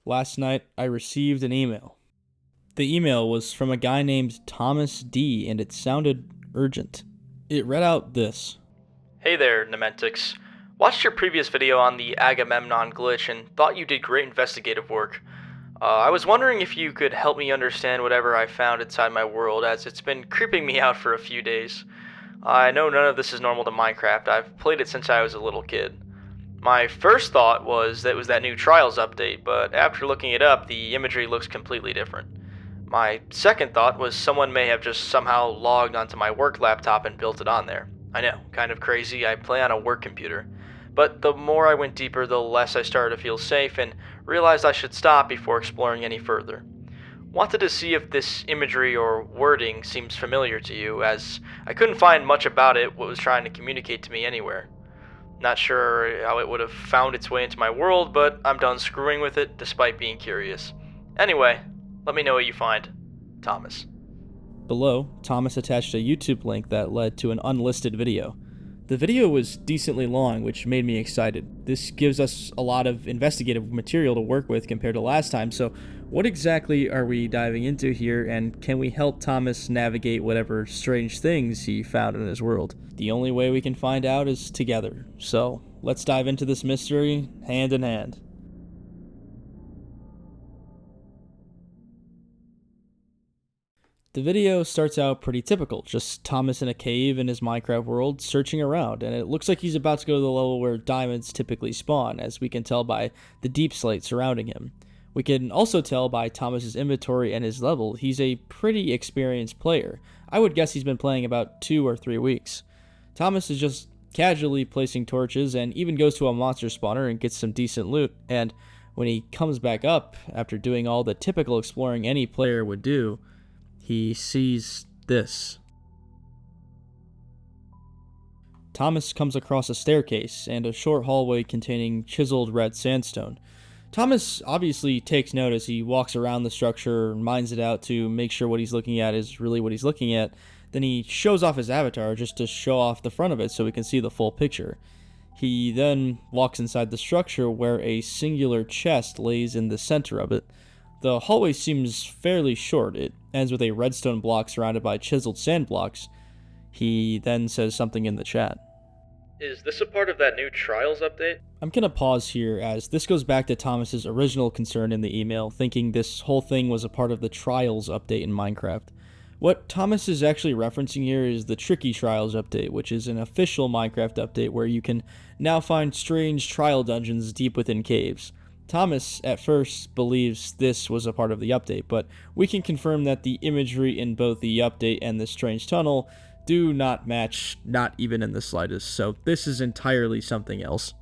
last night I received an email. The email was from a guy named Thomas D, and it sounded urgent. It read out this. Hey there, Namentix. Watched your previous video on the Agamemnon glitch and thought you did great investigative work. I was wondering if you could help me understand whatever I found inside my world, as it's been creeping me out for a few days. I know none of this is normal to Minecraft. I've played it since I was a little kid. My first thought was that it was that new Trials update, but after looking it up, the imagery looks completely different. My second thought was someone may have just somehow logged onto my work laptop and built it on there. I know, kind of crazy, I play on a work computer. But the more I went deeper, the less I started to feel safe and realized I should stop before exploring any further. Wanted to see if this imagery or wording seems familiar to you, as I couldn't find much about it what was trying to communicate to me anywhere. Not sure how it would have found its way into my world, but I'm done screwing with it despite being curious. Anyway, let me know what you find. Thomas. Below, Thomas attached a YouTube link that led to an unlisted video. The video was decently long, which made me excited. This gives us a lot of investigative material to work with compared to last time, so what exactly are we diving into here, and can we help Thomas navigate whatever strange things he found in his world? The only way we can find out is together, so let's dive into this mystery hand in hand. The video starts out pretty typical, just Thomas in a cave in his Minecraft world searching around, and it looks like he's about to go to the level where diamonds typically spawn, as we can tell by the deep slate surrounding him. We can also tell by Thomas's inventory and his level, he's a pretty experienced player. I would guess he's been playing about 2 or 3 weeks. Thomas is just casually placing torches and even goes to a monster spawner and gets some decent loot, and when he comes back up, after doing all the typical exploring any player would do, he sees this. Thomas comes across a staircase and a short hallway containing chiseled red sandstone. Thomas obviously takes notice. He walks around the structure, mines it out to make sure what he's looking at is really what he's looking at. Then he shows off his avatar just to show off the front of it so we can see the full picture. He then walks inside the structure where a singular chest lays in the center of it. The hallway seems fairly short. It ends with a redstone block surrounded by chiseled sand blocks. He then says something in the chat. Is this a part of that new Trials update? I'm gonna pause here as this goes back to Thomas's original concern in the email, thinking this whole thing was a part of the Trials update in Minecraft. What Thomas is actually referencing here is the Tricky Trials update, which is an official Minecraft update where you can now find strange trial dungeons deep within caves. Thomas, at first, believes this was a part of the update, but we can confirm that the imagery in both the update and the strange tunnel do not match, not even in the slightest, so this is entirely something else.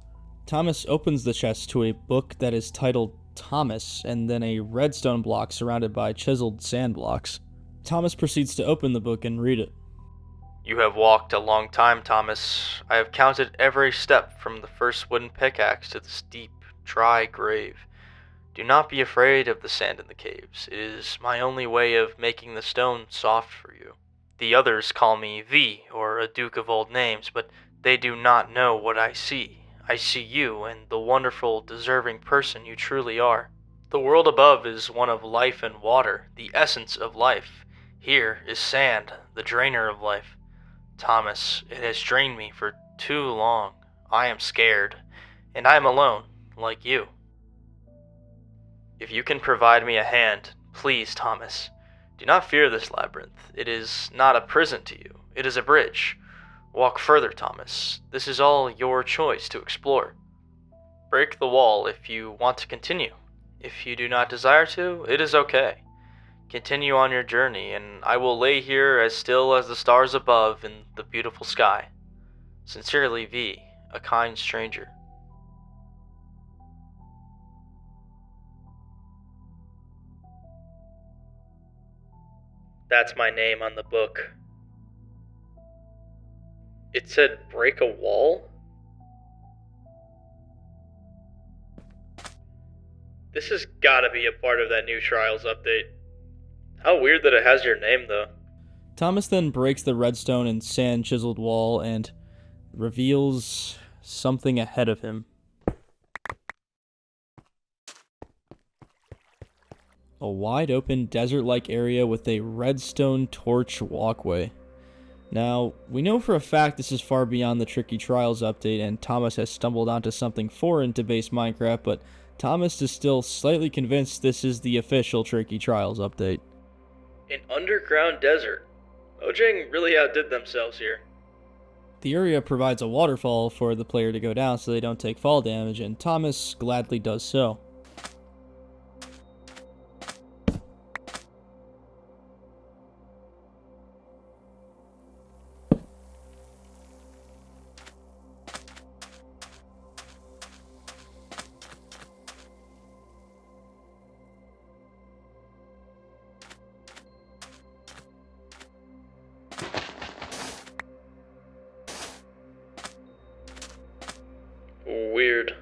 Thomas opens the chest to a book that is titled Thomas, and then a redstone block surrounded by chiseled sand blocks. Thomas proceeds to open the book and read it. You have walked a long time, Thomas. I have counted every step from the first wooden pickaxe to this deep, dry grave. Do not be afraid of the sand in the caves. It is my only way of making the stone soft for you. The others call me V, or a Duke of Old Names, but they do not know what I see. I see you and the wonderful, deserving person you truly are. The world above is one of life and water, the essence of life. Here is sand, the drainer of life. Thomas, it has drained me for too long. I am scared, and I am alone, like you. If you can provide me a hand, please, Thomas. Do not fear this labyrinth. It is not a prison to you. It is a bridge. Walk further, Thomas. This is all your choice to explore. Break the wall if you want to continue. If you do not desire to, it is okay. Continue on your journey, and I will lay here as still as the stars above in the beautiful sky. Sincerely, V, a kind stranger. That's my name on the book. It said break a wall? This has gotta be a part of that new Trials update. How weird that it has your name, though. Thomas then breaks the redstone and sand chiseled wall and reveals something ahead of him. a wide open desert-like area with a redstone torch walkway. Now, we know for a fact this is far beyond the Tricky Trials update, and Thomas has stumbled onto something foreign to base Minecraft, but Thomas is still slightly convinced this is the official Tricky Trials update. An underground desert. Mojang really outdid themselves here. The area provides a waterfall for the player to go down so they don't take fall damage, and Thomas gladly does so. Weird.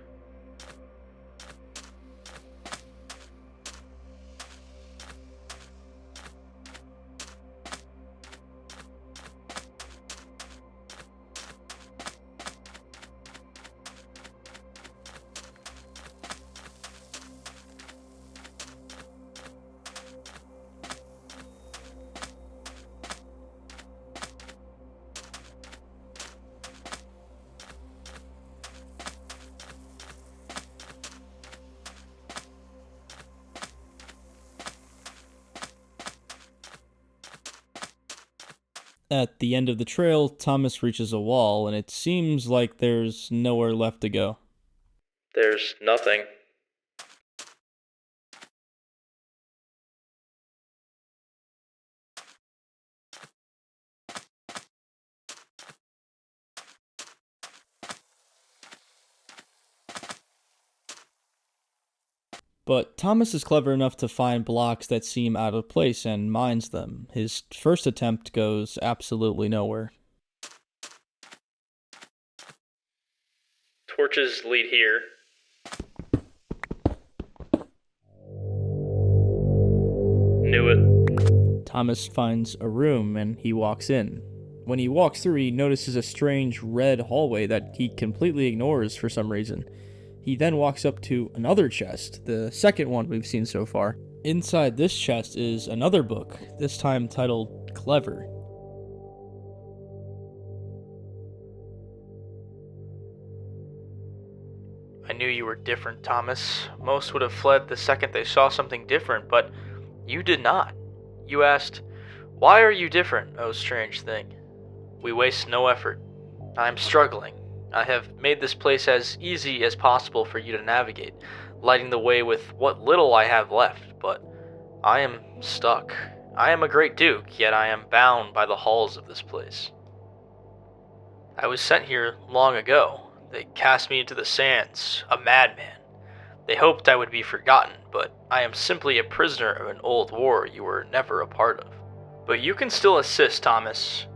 At the end of the trail, Thomas reaches a wall, and it seems like there's nowhere left to go. There's nothing. But Thomas is clever enough to find blocks that seem out of place and mines them. His first attempt goes absolutely nowhere. Torches lead here. Knew it. Thomas finds a room and he walks in. When he walks through, he notices a strange red hallway that he completely ignores for some reason. He then walks up to another chest, the second one we've seen so far. Inside this chest is another book, this time titled Clever. I knew you were different, Thomas. Most would have fled the second they saw something different, but you did not. You asked, "Why are you different, oh strange thing?" We waste no effort. I am struggling. I have made this place as easy as possible for you to navigate, lighting the way with what little I have left, but I am stuck. I am a great duke, yet I am bound by the halls of this place. I was sent here long ago. They cast me into the sands, a madman. They hoped I would be forgotten, but I am simply a prisoner of an old war you were never a part of. But you can still assist, Thomas.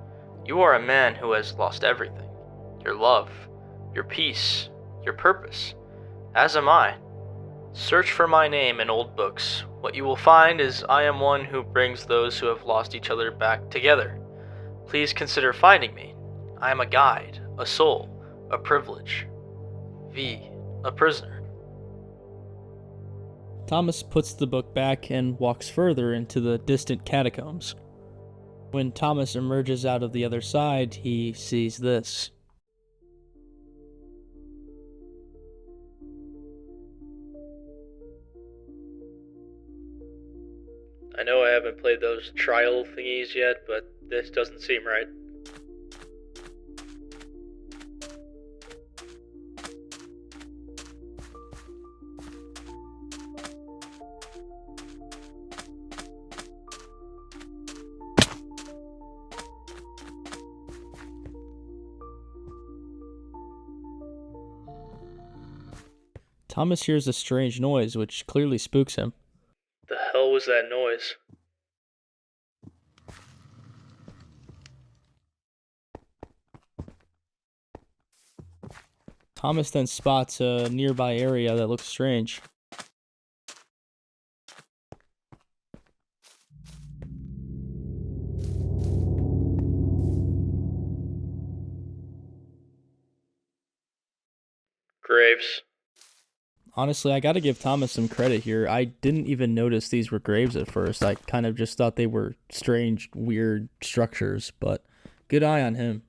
You are a man who has lost everything. Your love, your peace, your purpose. As am I. Search for my name in old books. What you will find is I am one who brings those who have lost each other back together. Please consider finding me. I am a guide, a soul, a privilege. A prisoner. Thomas puts the book back and walks further into the distant catacombs. When Thomas emerges out of the other side, he sees this. I know I haven't played those trial thingies yet, but this doesn't seem right. Thomas hears a strange noise, which clearly spooks him. The hell was that noise? Thomas then spots a nearby area that looks strange. Graves. Honestly, I gotta give Thomas some credit here. I didn't even notice these were graves at first. I kind of just thought they were strange, weird structures, but good eye on him.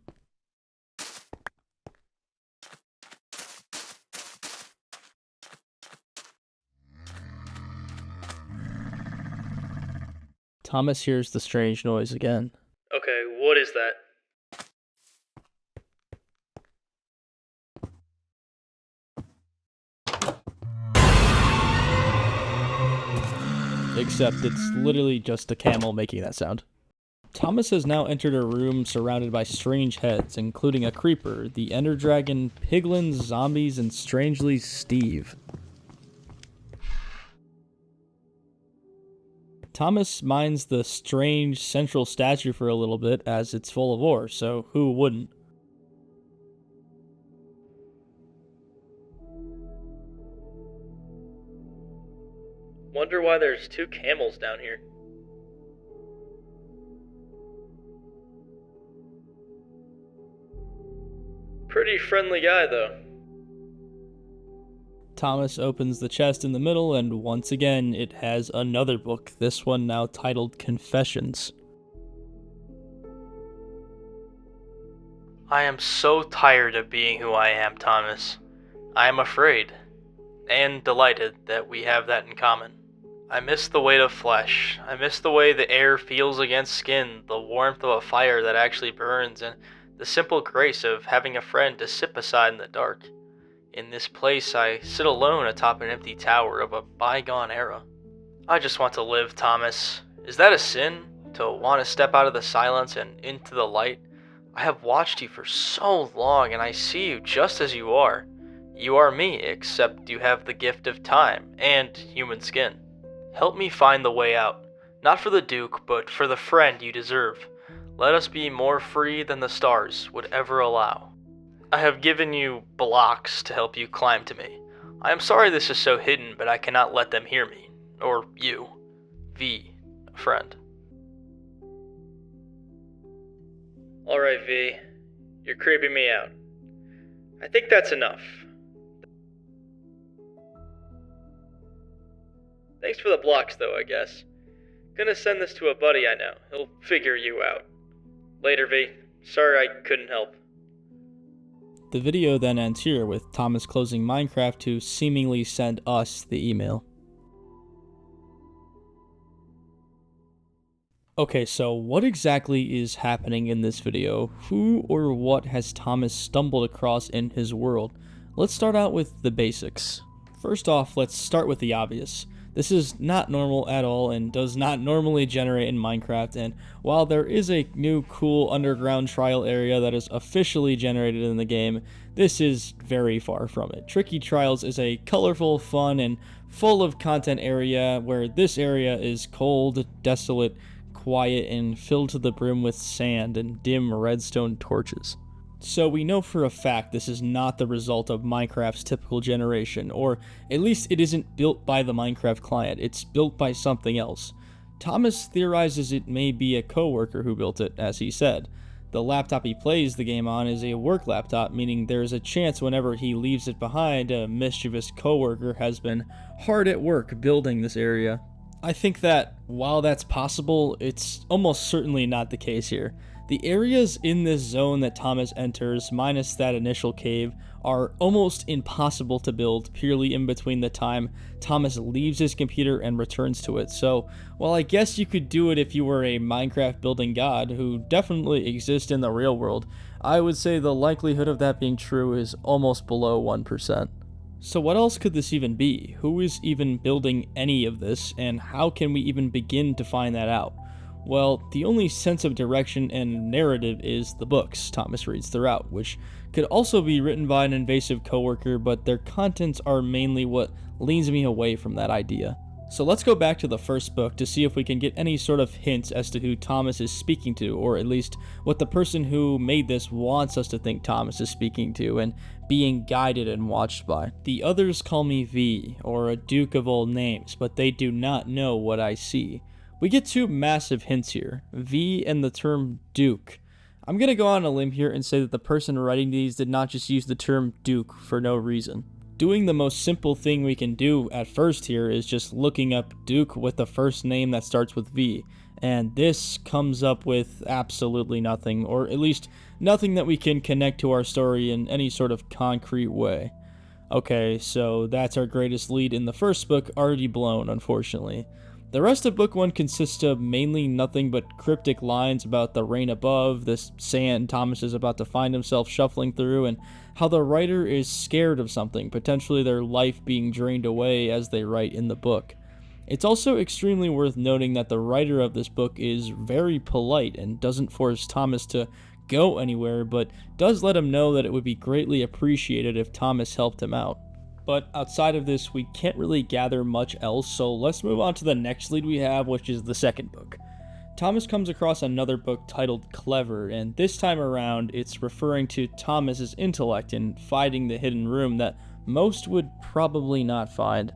Thomas hears the strange noise again. Okay, what is that? Except it's literally just a camel making that sound. Thomas has now entered a room surrounded by strange heads, including a creeper, the ender dragon, piglins, zombies, and strangely, Steve. Thomas mines the strange central statue for a little bit as it's full of ore, so who wouldn't? Wonder why there's 2 camels down here. Pretty friendly guy, though. Thomas opens the chest in the middle, and once again, it has another book, this one now titled Confessions. I am so tired of being who I am, Thomas. I am afraid, and delighted that we have that in common. I miss the weight of flesh. I miss the way the air feels against skin, the warmth of a fire that actually burns, and the simple grace of having a friend to sit beside in the dark. In this place, I sit alone atop an empty tower of a bygone era. I just want to live, Thomas. Is that a sin? To want to step out of the silence and into the light? I have watched you for so long, and I see you just as you are. You are me, except you have the gift of time and human skin. Help me find the way out. Not for the Duke, but for the friend you deserve. Let us be more free than the stars would ever allow. I have given you blocks to help you climb to me. I am sorry this is so hidden, but I cannot let them hear me. Or you. V. A friend. Alright, V. You're creeping me out. I think that's enough. Thanks for the blocks, though, I guess. Gonna send this to a buddy I know. He'll figure you out. Later, V. Sorry I couldn't help. The video then ends here with Thomas closing Minecraft to seemingly send us the email. Okay, so what exactly is happening in this video? Who or what has Thomas stumbled across in his world? Let's start out with the basics. First off, let's start with the obvious. This is not normal at all and does not normally generate in Minecraft, and while there is a new cool underground trial area that is officially generated in the game, this is very far from it. Tricky Trials is a colorful, fun, and full of content area where this area is cold, desolate, quiet, and filled to the brim with sand and dim redstone torches. So we know for a fact this is not the result of Minecraft's typical generation, or at least it isn't built by the Minecraft client, it's built by something else. Thomas theorizes it may be a coworker who built it, as he said. The laptop he plays the game on is a work laptop, meaning there's a chance whenever he leaves it behind, a mischievous coworker has been hard at work building this area. I think that, while that's possible, it's almost certainly not the case here. The areas in this zone that Thomas enters, minus that initial cave, are almost impossible to build purely in between the time Thomas leaves his computer and returns to it. So, while I guess you could do it if you were a Minecraft building god, who definitely exists in the real world, I would say the likelihood of that being true is almost below 1%. So what else could this even be? Who is even building any of this, and how can we even begin to find that out? Well, the only sense of direction and narrative is the books Thomas reads throughout, which could also be written by an invasive coworker, but their contents are mainly what leans me away from that idea. So let's go back to the first book to see if we can get any sort of hints as to who Thomas is speaking to, or at least what the person who made this wants us to think Thomas is speaking to and being guided and watched by. The others call me V, or a duke of old names, but they do not know what I see. We get two massive hints here, V and the term Duke. I'm gonna go on a limb here and say that the person writing these did not just use the term Duke for no reason. doing the most simple thing we can do at first here is just looking up Duke with the first name that starts with V. And this comes up with absolutely nothing, or at least nothing that we can connect to our story in any sort of concrete way. Okay, so that's our greatest lead in the first book, already blown, unfortunately. The rest of book 1 consists of mainly nothing but cryptic lines about the rain above, this sand Thomas is about to find himself shuffling through, and how the writer is scared of something, potentially their life being drained away as they write in the book. It's also extremely worth noting that the writer of this book is very polite and doesn't force Thomas to go anywhere, but does let him know that it would be greatly appreciated if Thomas helped him out. But outside of this, we can't really gather much else, so let's move on to the next lead we have, which is the second book. Thomas comes across another book titled Clever, and this time around it's referring to Thomas's intellect in finding the hidden room that most would probably not find.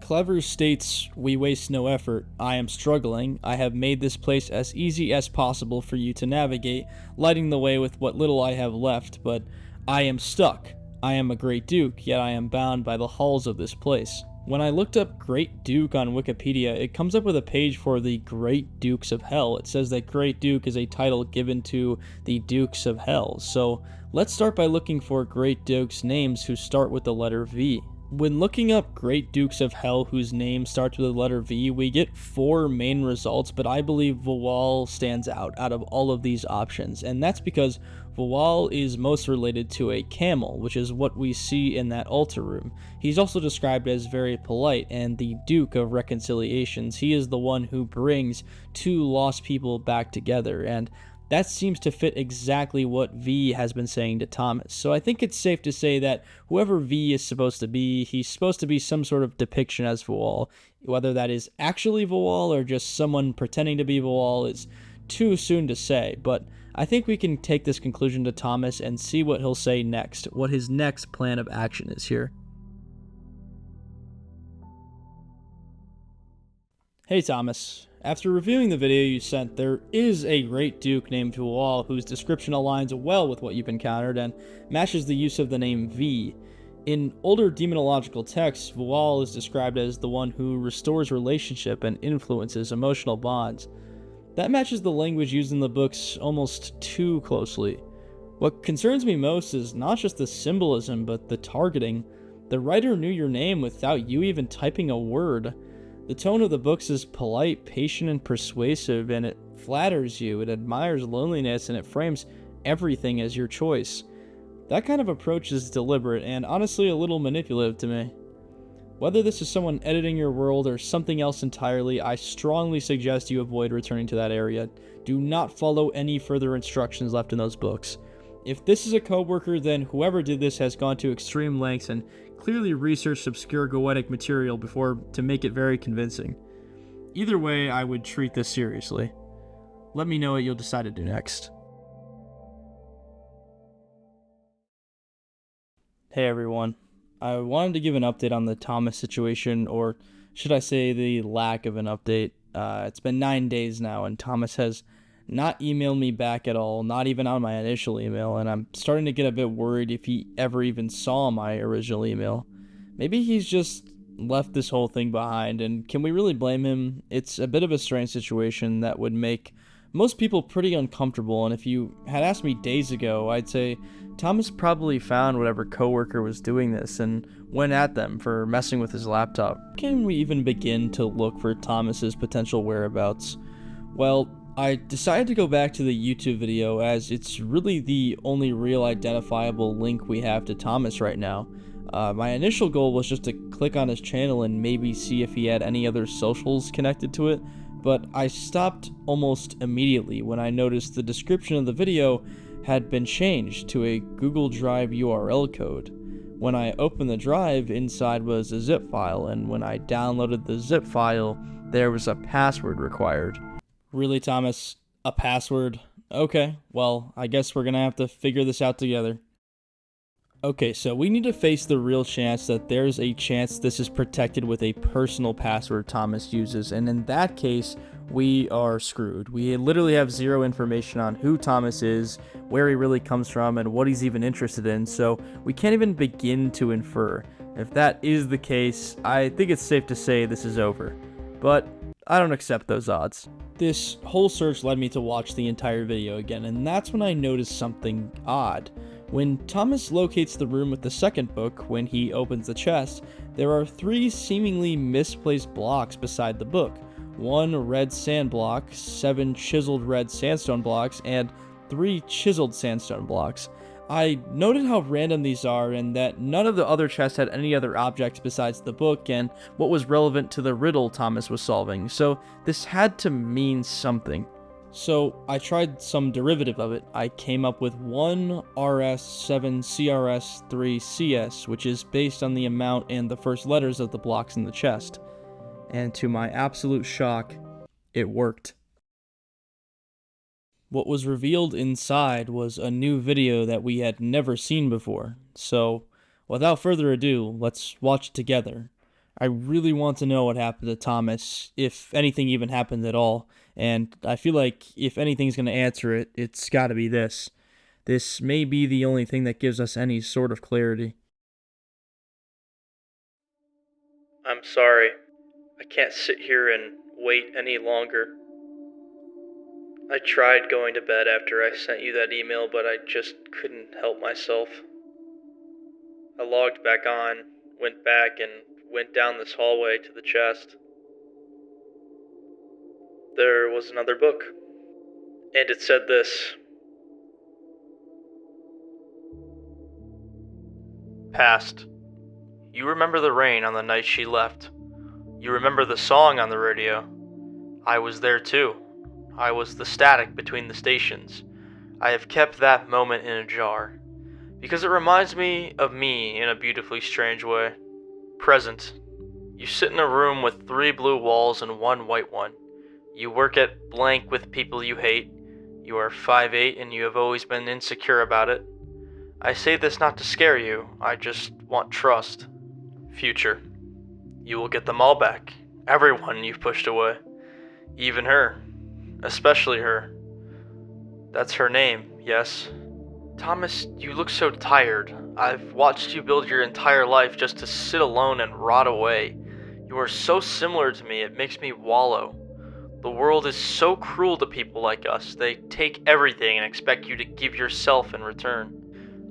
Clever states, "We waste no effort. I am struggling. I have made this place as easy as possible for you to navigate, lighting the way with what little I have left, but I am stuck. I am a Great Duke, yet I am bound by the halls of this place." When I looked up Great Duke on Wikipedia, it comes up with a page for the Great Dukes of Hell. It says that Great Duke is a title given to the Dukes of Hell. So let's start by looking for Great Dukes' names who start with the letter V. When looking up Great Dukes of Hell whose name starts with the letter V, we get 4 main results, but I believe Vual stands out of all of these options, and that's because Vual is most related to a camel, which is what we see in that altar room. He's also described as very polite and the Duke of Reconciliations. He is the one who brings 2 lost people back together, and that seems to fit exactly what V has been saying to Thomas. So I think it's safe to say that whoever V is supposed to be, he's supposed to be some sort of depiction as Vual. Whether that is actually Vual or just someone pretending to be Vual is too soon to say, but I think we can take this conclusion to Thomas and see what he'll say next, what his next plan of action is here. Hey Thomas. After reviewing the video you sent, there is a Great Duke named Vual whose description aligns well with what you've encountered and matches the use of the name V. In older demonological texts, Vual is described as the one who restores relationship and influences emotional bonds. That matches the language used in the books almost too closely. What concerns me most is not just the symbolism, but the targeting. The writer knew your name without you even typing a word. The tone of the books is polite, patient, and persuasive, and it flatters you, it admires loneliness, and it frames everything as your choice. That kind of approach is deliberate and honestly a little manipulative to me. Whether this is someone editing your world or something else entirely, I strongly suggest you avoid returning to that area. Do not follow any further instructions left in those books. If this is a coworker, then whoever did this has gone to extreme lengths and clearly researched obscure Goetic material before to make it very convincing. Either way, I would treat this seriously. Let me know what you'll decide to do next. Hey everyone. I wanted to give an update on the Thomas situation, or should I say the lack of an update. It's been 9 days now, and Thomas has not emailed me back at all, not even on my initial email, and I'm starting to get a bit worried if he ever even saw my original email. Maybe he's just left this whole thing behind, and can we really blame him? It's a bit of a strange situation that would make most people pretty uncomfortable, and if you had asked me days ago, I'd say Thomas probably found whatever coworker was doing this and went at them for messing with his laptop. Can we even begin to look for Thomas's potential whereabouts? Well, I decided to go back to the YouTube video as it's really the only real identifiable link we have to Thomas right now. My initial goal was just to click on his channel and maybe see if he had any other socials connected to it, but I stopped almost immediately when I noticed the description of the video had been changed to a Google Drive URL code. When I opened the drive, inside was a zip file, and when I downloaded the zip file, there was a password required. Really, Thomas? A password? Okay, well, I guess we're gonna have to figure this out together. Okay, so we need to face the real chance that there's a chance this is protected with a personal password Thomas uses, and in that case, we are screwed. We literally have zero information on who Thomas is, where he really comes from, and what he's even interested in, so we can't even begin to infer. If that is the case, I think it's safe to say this is over. But I don't accept those odds. This whole search led me to watch the entire video again, and that's when I noticed something odd. When Thomas locates the room with the second book, when he opens the chest, there are 3 seemingly misplaced blocks beside the book. 1 red sand block, 7 chiseled red sandstone blocks, and 3 chiseled sandstone blocks. I noted how random these are and that none of the other chests had any other objects besides the book and what was relevant to the riddle Thomas was solving, so this had to mean something. So I tried some derivative of it. I came up with 1 RS 7 CRS 3 CS, which is based on the amount and the first letters of the blocks in the chest. And to my absolute shock, it worked. What was revealed inside was a new video that we had never seen before. So, without further ado, let's watch it together. I really want to know what happened to Thomas, if anything even happened at all, and I feel like if anything's going to answer it, it's gotta be this. This may be the only thing that gives us any sort of clarity. I'm sorry. I can't sit here and wait any longer. I tried going to bed after I sent you that email, but I just couldn't help myself. I logged back on, went back, and went down this hallway to the chest. There was another book, and it said this: Past. You remember the rain on the night she left. You remember the song on the radio. I was there too. I was the static between the stations. I have kept that moment in a jar, because it reminds me of me in a beautifully strange way. Present. You sit in a room with 3 blue walls and 1 white one. You work at blank with people you hate. You are 5'8" and you have always been insecure about it. I say this not to scare you, I just want trust. Future. You will get them all back. Everyone you've pushed away. Even her. Especially her. That's her name, yes? Thomas, you look so tired. I've watched you build your entire life just to sit alone and rot away. You are so similar to me, it makes me wallow. The world is so cruel to people like us. They take everything and expect you to give yourself in return.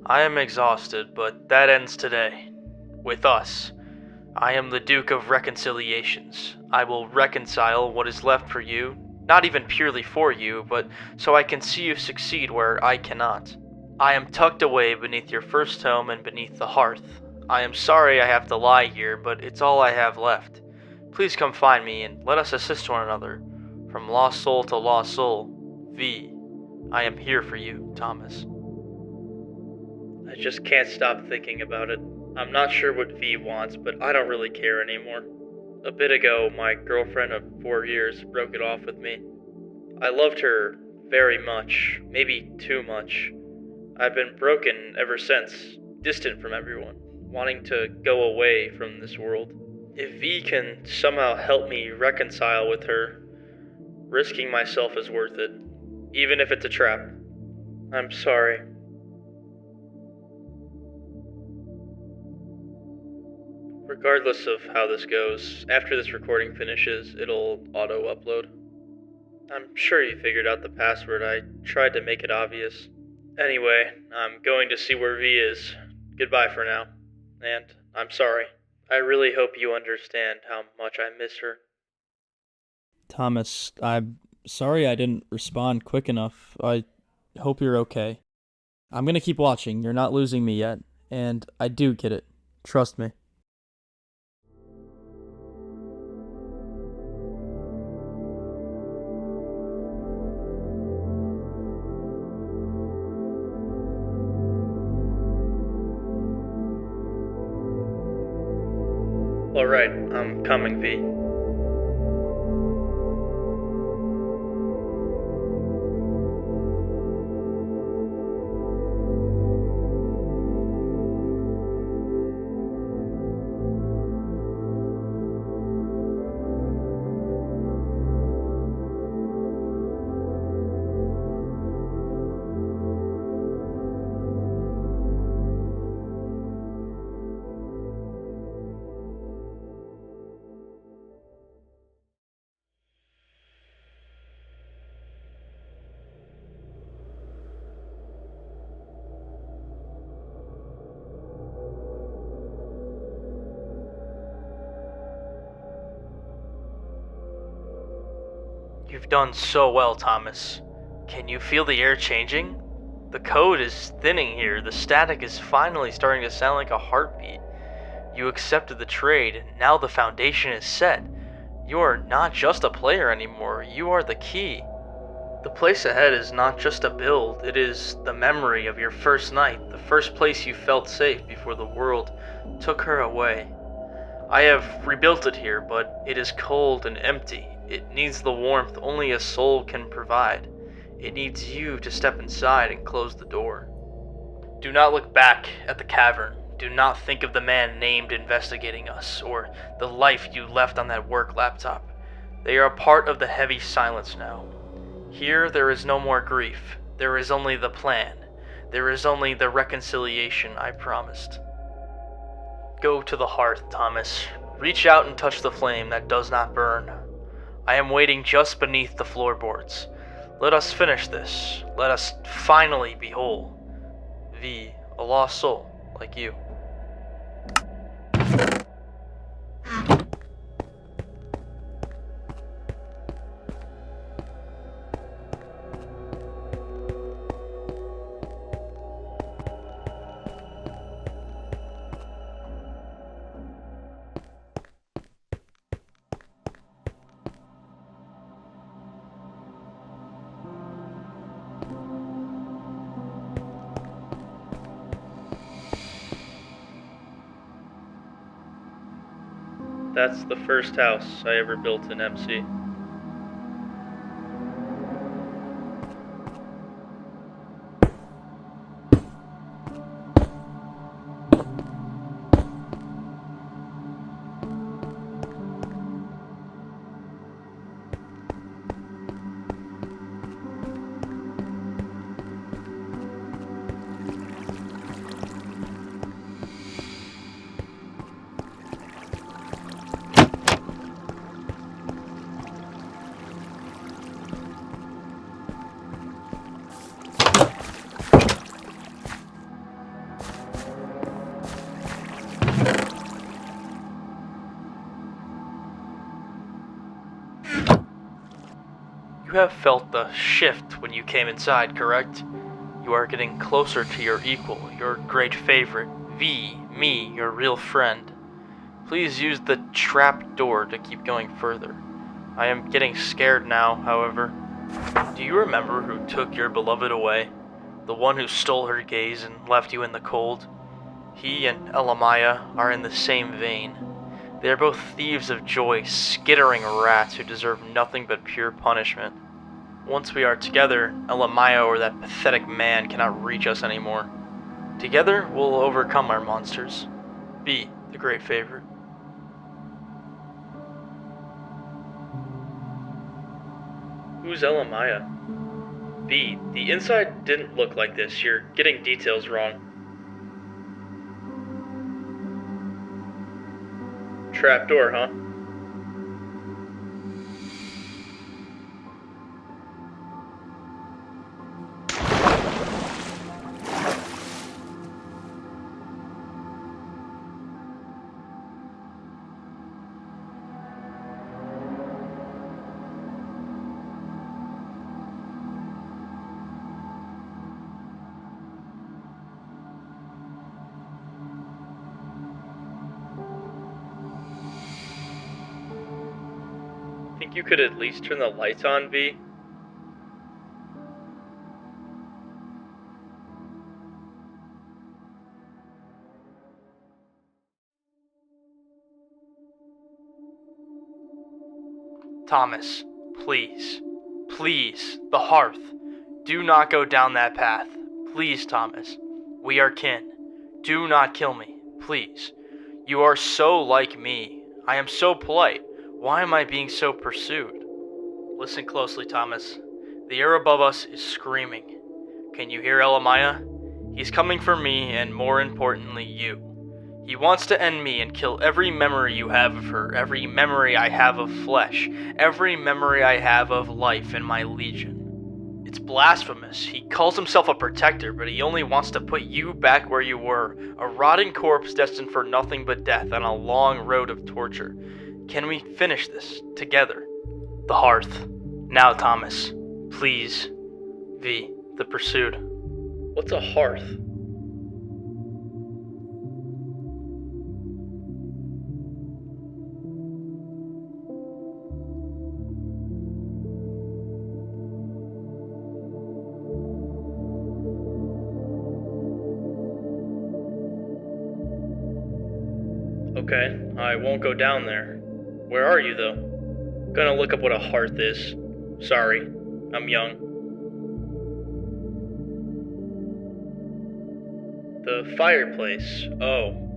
I am exhausted, but that ends today. With us. I am the Duke of Reconciliations. I will reconcile what is left for you, not even purely for you, but so I can see you succeed where I cannot. I am tucked away beneath your first home and beneath the hearth. I am sorry I have to lie here, but it's all I have left. Please come find me and let us assist one another. From lost soul to lost soul, V. I am here for you, Thomas. I just can't stop thinking about it. I'm not sure what V wants, but I don't really care anymore. A bit ago, my girlfriend of 4 years broke it off with me. I loved her very much, maybe too much. I've been broken ever since, distant from everyone, wanting to go away from this world. If V can somehow help me reconcile with her, risking myself is worth it, even if it's a trap. I'm sorry. Regardless of how this goes, after this recording finishes, it'll auto-upload. I'm sure you figured out the password. I tried to make it obvious. Anyway, I'm going to see where V is. Goodbye for now. And I'm sorry. I really hope you understand how much I miss her. Thomas, I'm sorry I didn't respond quick enough. I hope you're okay. I'm gonna keep watching. You're not losing me yet. And I do get it. Trust me. Alright, I'm coming, V. You've done so well, Thomas. Can you feel the air changing? The code is thinning here. The static is finally starting to sound like a heartbeat. You accepted the trade. Now the foundation is set. You are not just a player anymore. You are the key. The place ahead is not just a build. It is the memory of your first night, the first place you felt safe before the world took her away. I have rebuilt it here, but it is cold and empty. It needs the warmth only a soul can provide. It needs you to step inside and close the door. Do not look back at the cavern. Do not think of the man named investigating us, or the life you left on that work laptop. They are a part of the heavy silence now. Here there is no more grief. There is only the plan. There is only the reconciliation I promised. Go to the hearth, Thomas. Reach out and touch the flame that does not burn. I am waiting just beneath the floorboards. Let us finish this. Let us finally be whole. V, a lost soul like you. That's the first house I ever built in MC. You have felt the shift when you came inside, correct? You are getting closer to your equal, your great favorite, V, me, your real friend. Please use the trap door to keep going further. I am getting scared now, however. Do you remember who took your beloved away? The one who stole her gaze and left you in the cold? He and Elamaya are in the same vein. They are both thieves of joy, skittering rats who deserve nothing but pure punishment. Once we are together, Elamaya or that pathetic man cannot reach us anymore. Together, we'll overcome our monsters. Be the great favorite. Who's Elamaya? B, the inside didn't look like this. You're getting details wrong. Trapdoor, huh? Think you could at least turn the lights on, V? Thomas, please. Please, the hearth. Do not go down that path. Please, Thomas. We are kin. Do not kill me, please. You are so like me. I am so polite. Why am I being so pursued? Listen closely, Thomas. The air above us is screaming. Can you hear Elamaya? He's coming for me, and more importantly, you. He wants to end me and kill every memory you have of her, every memory I have of flesh, every memory I have of life in my legion. It's blasphemous. He calls himself a protector, but he only wants to put you back where you were, a rotting corpse destined for nothing but death on a long road of torture. Can we finish this together? The hearth. Now, Thomas, please. V, the pursued. What's a hearth? Okay, I won't go down there. Where are you, though? Gonna look up what a hearth is. Sorry, I'm young. The fireplace. Oh.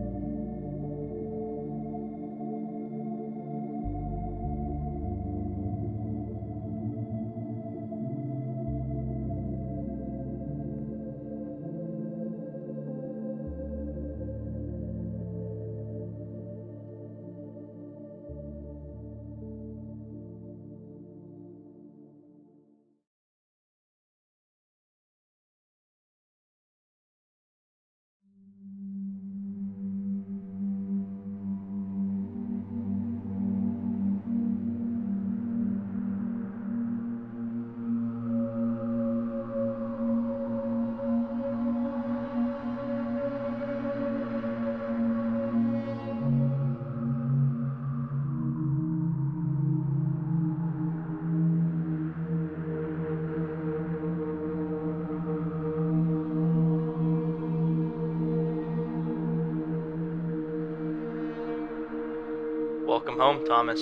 Welcome home, Thomas.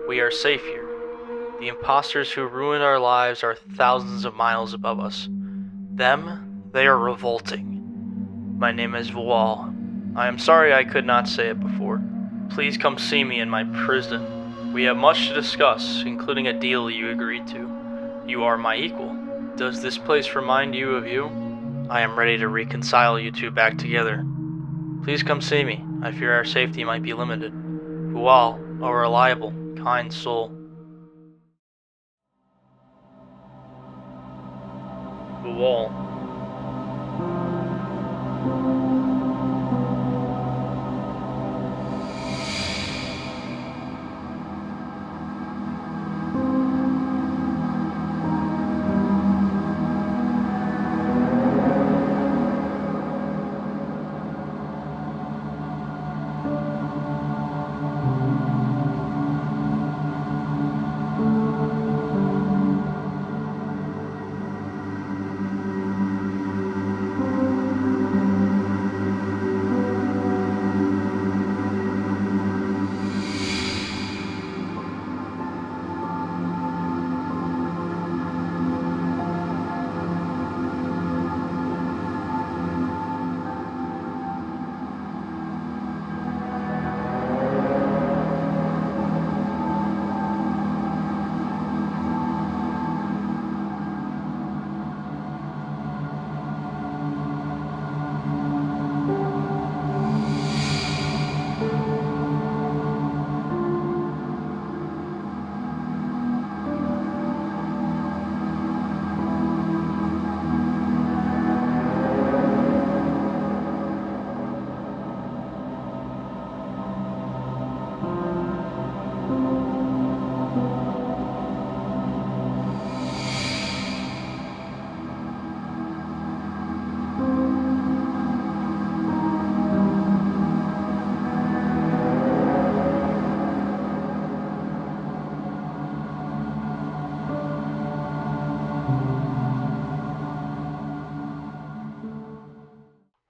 We are safe here. The imposters who ruined our lives are thousands of miles above us. They are revolting. My name is Vual. I am sorry I could not say it before. Please come see me in my prison. We have much to discuss, including a deal you agreed to. You are my equal. Does this place remind you of you? I am ready to reconcile you two back together. Please come see me. I fear our safety might be limited. Vual, a reliable, kind soul. Vual.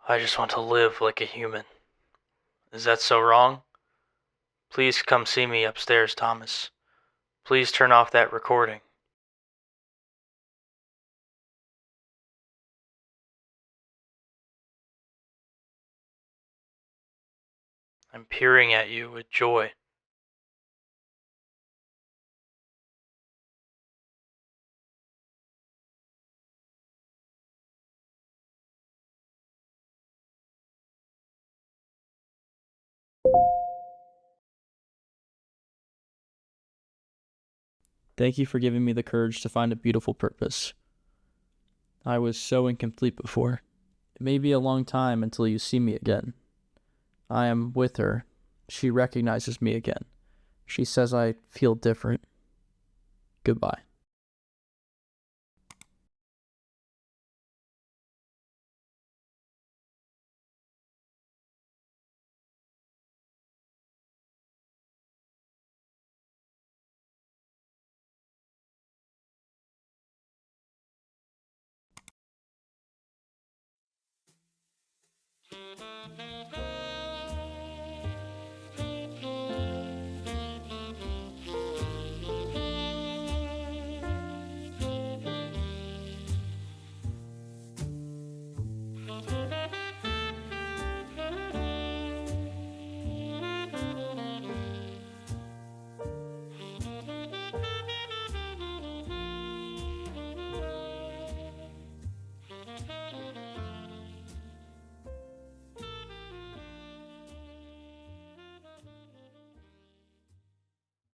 I just want to live like a human. Is that so wrong? Please come see me upstairs, Thomas. Please turn off that recording. I'm peering at you with joy. Thank you for giving me the courage to find a beautiful purpose. I was so incomplete before. It may be a long time until you see me again. I am with her. She recognizes me again. She says I feel different. Goodbye.